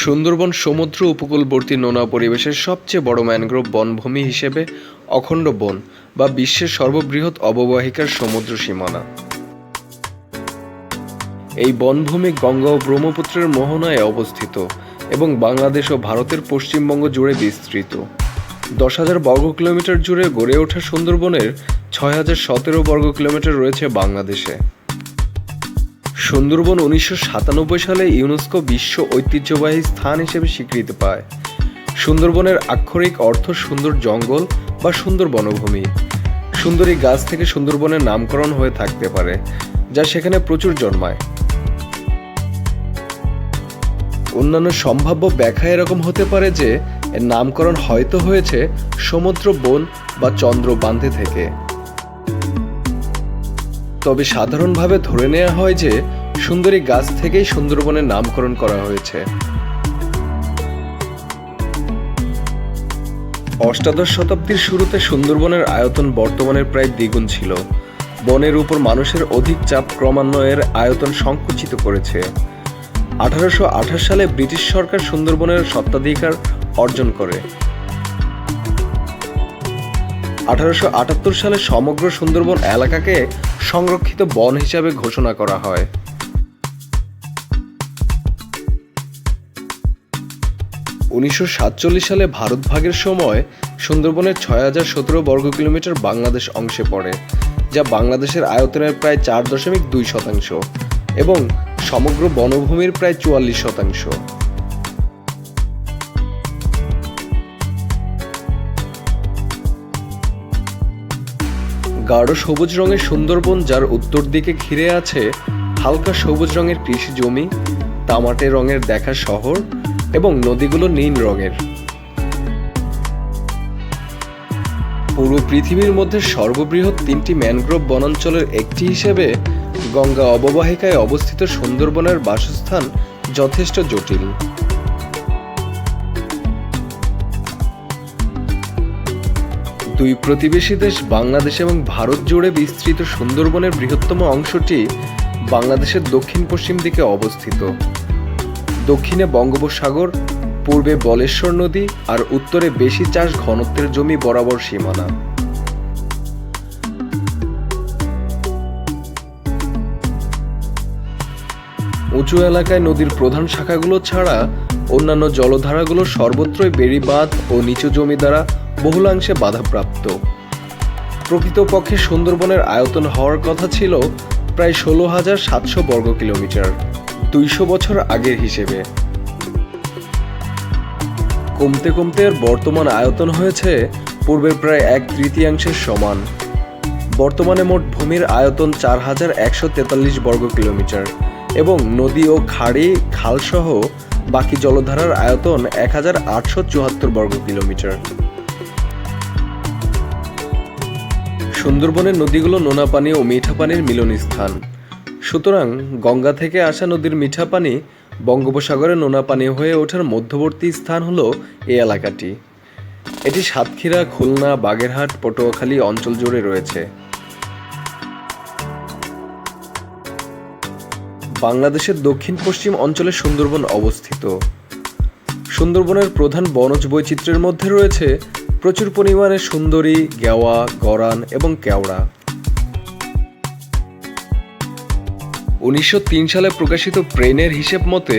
সুন্দরবন সমুদ্র উপকূলবর্তী নোনা পরিবেশের সবচেয়ে বড় ম্যানগ্রোভ বনভূমি হিসেবে অখণ্ড বন বা বিশ্বের সর্ববৃহৎ অববাহিকার সমুদ্র সীমানা। এই বনভূমি গঙ্গা ও ব্রহ্মপুত্রের মোহনায় অবস্থিত এবং বাংলাদেশ ও ভারতের পশ্চিমবঙ্গ জুড়ে বিস্তৃত। 10,000 বর্গ কিলোমিটার জুড়ে গড়ে ওঠা সুন্দরবনের 6,017 বর্গ কিলোমিটার রয়েছে বাংলাদেশে। সুন্দরবন 1997 সালে ইউনেস্কো বিশ্ব ঐতিহ্যবাহী স্থান হিসেবে স্বীকৃতি পায়। সুন্দরবনের আক্ষরিক অর্থ সুন্দর জঙ্গল বা সুন্দর বনভূমি। সুন্দরী গাছ থেকে সুন্দরবনের নামকরণ হয়ে থাকতে পারে, যা সেখানে প্রচুর জন্মায়। অন্যান্য সম্ভাব্য ব্যাখ্যা এরকম হতে পারে যে এর নামকরণ হয়তো হয়েছে সমুদ্র বন বা চন্দ্র বান্ধে থেকে। তবে সাধারণভাবে ধরে নেওয়া হয় যে সুন্দরী গাছ থেকেই সুন্দরবনের নামকরণ করা হয়েছে। অষ্টাদশ শতাব্দীর শুরুতে সুন্দরবনের আয়তন বর্তমানের প্রায় দ্বিগুণ ছিল। বনের উপর মানুষের অধিক চাপ ক্রমান্বয়ে এর আয়তন সংকুচিত করেছে। 1828 সালে ব্রিটিশ সরকার সুন্দরবনের স্বত্বাধিকার অর্জন করে। 1878 সালে সমগ্র সুন্দরবন এলাকাকে সংরক্ষিত বন হিসাবে ঘোষণা করা হয়। 1947 সালে ভারত ভাগের সময় সুন্দরবনের 6,017 বর্গ কিলোমিটার বাংলাদেশ অংশে পড়ে, যা বাংলাদেশের আয়তনের প্রায় 4.2% এবং সমগ্র বনভূমির প্রায় 44%। গাঢ় সবুজ রঙের সুন্দরবন, যার উত্তর দিকে ঘিরে আছে হালকা সবুজ রঙের কৃষি জমি, তামাটে রঙের দেখা শহর এবং নদীগুলো নীল রঙের। পুরো পৃথিবীর মধ্যে সর্ববৃহৎ 3টি ম্যানগ্রোভ বনাঞ্চলের একটি হিসেবে গঙ্গা অববাহিকায় অবস্থিত সুন্দরবনের বাসস্থান যথেষ্ট জটিল। দুই প্রতিবেশী দেশ বাংলাদেশ এবং ভারত জুড়ে বিস্তৃত সুন্দরবনের বৃহত্তম অংশটি বাংলাদেশের দক্ষিণ পশ্চিম দিকে অবস্থিত। দক্ষিণে বঙ্গোপসাগর, পূর্বে বলেশ্বর নদী আর উত্তরে বেশি চাষ ঘনত্বের জমি বরাবর সীমানা। উঁচু এলাকায় নদীর প্রধান শাখাগুলো ছাড়া অন্যান্য জলধারাগুলো সর্বত্রই বেড়িবাঁধ ও নিচু জমি দ্বারা বহুলাংশে বাধাপ্রাপ্ত। প্রকৃতপক্ষে সুন্দরবনের আয়তন হওয়ার কথা ছিল প্রায় 16,700 বর্গ কিলোমিটার 200 বছর আগের হিসেবে। কমতে কমতে এর বর্তমান আয়তন হয়েছে পূর্বের প্রায় 1/3 সমান। বর্তমানে মোট ভূমির আয়তন 4,143 বর্গ কিলোমিটার এবং নদী ও খাড়ি খালসহ বাকি জলধারার আয়তন 1,874 বর্গ কিলোমিটার। সুন্দরবনের নদীগুলো নোনা পানি ও মিঠা পানির মিলনস্থান। সুতরাং গঙ্গা থেকে আসা নদীর মিঠা পানি বঙ্গোপসাগরে নোনা পানি হয়ে ওঠার মধ্যবর্তী স্থান হলো এই এলাকাটি। এটি সাতক্ষীরা, খুলনা, বাগেরহাট, পটুয়াখালী অঞ্চল জুড়ে রয়েছে। বাংলাদেশের দক্ষিণ পশ্চিম অঞ্চলে সুন্দরবন অবস্থিত। সুন্দরবনের প্রধান বনজ বৈচিত্র্যের মধ্যে রয়েছে প্রচুর পরিমাণে সুন্দরী, গেওয়া, গরান এবং কেওড়া। 1903 সালে প্রকাশিত প্রেনের হিসেব মতে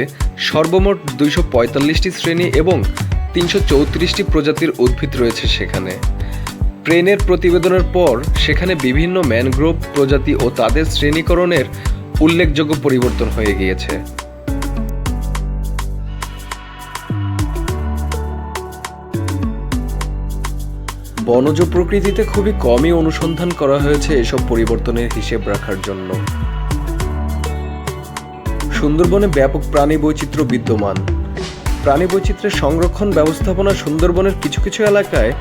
সর্বমোট 245টি শ্রেণী এবং 334টি প্রজাতির উদ্ভিদ রয়েছে সেখানে। প্রেনের প্রতিবেদনের পর সেখানে বিভিন্ন ম্যানগ্রোভ প্রজাতি ও তাদের শ্রেণীকরণের উল্লেখযোগ্য পরিবর্তন হয়ে গিয়েছে। বনজ প্রকৃতিতে খুবই কমই অনুসন্ধান করা হয়েছে এসব পরিবর্তনের হিসেব রাখার জন্য। সুন্দরবনে ব্যাপক প্রাণী বৈচিত্র্য বিদ্যমান। প্রাণী বৈচিত্র্যের সংরক্ষণ ব্যবস্থাপনা সুন্দরবনের কিছু কিছু এলাকায়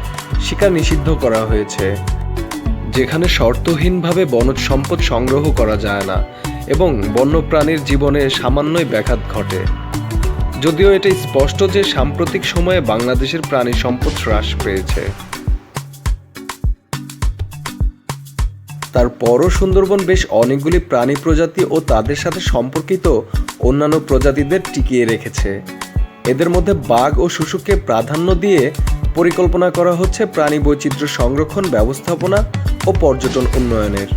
শিকার নিষিদ্ধ করা হয়েছে, যেখানে শর্তহীনভাবে বনজ সম্পদ সংগ্রহ করা যায় না এবং বন্যপ্রাণীর জীবনে সামান্যই ব্যাঘাত ঘটে। যদিও এটা স্পষ্ট যে সাম্প্রতিক সময়ে বাংলাদেশের প্রাণী সম্পদ হ্রাস পেয়েছে। তারপরও সুন্দরবন বেশ অনেকগুলি প্রাণী প্রজাতি ও তাদের সাথে সম্পর্কিত অন্যান্য প্রজাতিদের টিকিয়ে রেখেছে। এদের মধ্যে বাঘ ও শুশুককে প্রাধান্য দিয়ে পরিকল্পনা করা হচ্ছে প্রাণী বৈচিত্র্য সংরক্ষণ ব্যবস্থাপনা ও পর্যটন উন্নয়নের।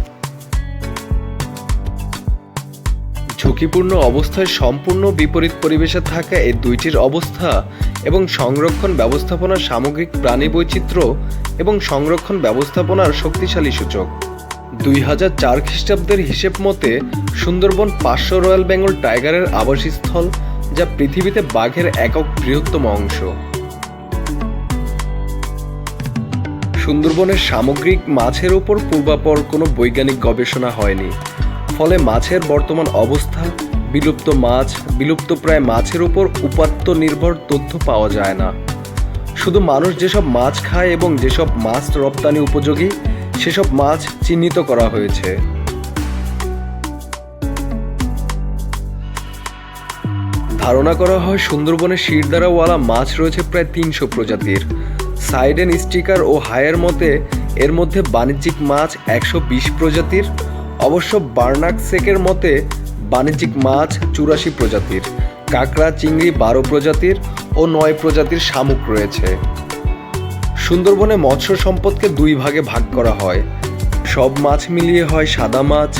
ঝুঁকিপূর্ণ অবস্থায় সম্পূর্ণ বিপরীত পরিবেশে থাকা এই দুইটির অবস্থা এবং সংরক্ষণ ব্যবস্থাপনার সামগ্রিক প্রাণী বৈচিত্র্য এবং সংরক্ষণ ব্যবস্থাপনার শক্তিশালী সূচক। 2004 খ্রিস্টাব্দের হিসেব মতে সুন্দরবন 500 রয়্যাল বেঙ্গল টাইগারের আবাসস্থল, যা পৃথিবীতে বাঘের একক বৃহত্তম অংশ। সুন্দরবনের সামগ্রিক মাছের উপর পূর্বাপর কোনো বৈজ্ঞানিক গবেষণা হয়নি, ফলে মাছের বর্তমান অবস্থা, বিলুপ্ত মাছ, বিলুপ্তপ্রায় মাছের উপর উপাত্ত নির্ভর তথ্য পাওয়া যায় না। শুধু মানুষ যেসব মাছ খায় এবং যেসব মাছ রপ্তানি উপযোগী সেসব মাছ চিহ্নিত করা হয়েছে। ধারণা করা হয় সুন্দরবনে শিরদাঁড়াওয়ালা মাছ রয়েছে প্রায় 300 প্রজাতির। সাইডেন স্টিকার ও হায়ের মতে এর মধ্যে বাণিজ্যিক মাছ 120 প্রজাতির। অবশ্য বার্নাকসেকের মতে বাণিজ্যিক মাছ 84 প্রজাতির, কাঁকড়া চিংড়ি 12 প্রজাতির ও 9 প্রজাতির শামুক রয়েছে। সুন্দরবনে মৎস্য সম্পদকে 2 ভাগে ভাগ করা হয়। সব মাছ মিলিয়ে হয় সাদা মাছ,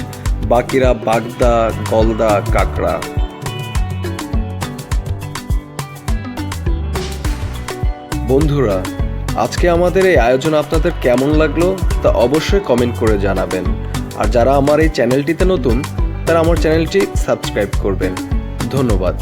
বাকিরা বাগদা, গলদা, কাঁকড়া। বন্ধুরা, আজকে আমাদের এই আয়োজন আপনাদের কেমন লাগলো তা অবশ্যই কমেন্ট করে জানাবেন। আর যারা আমার এই চ্যানেলটিতে নতুন তারা আমার চ্যানেলটি সাবস্ক্রাইব করবেন। ধন্যবাদ।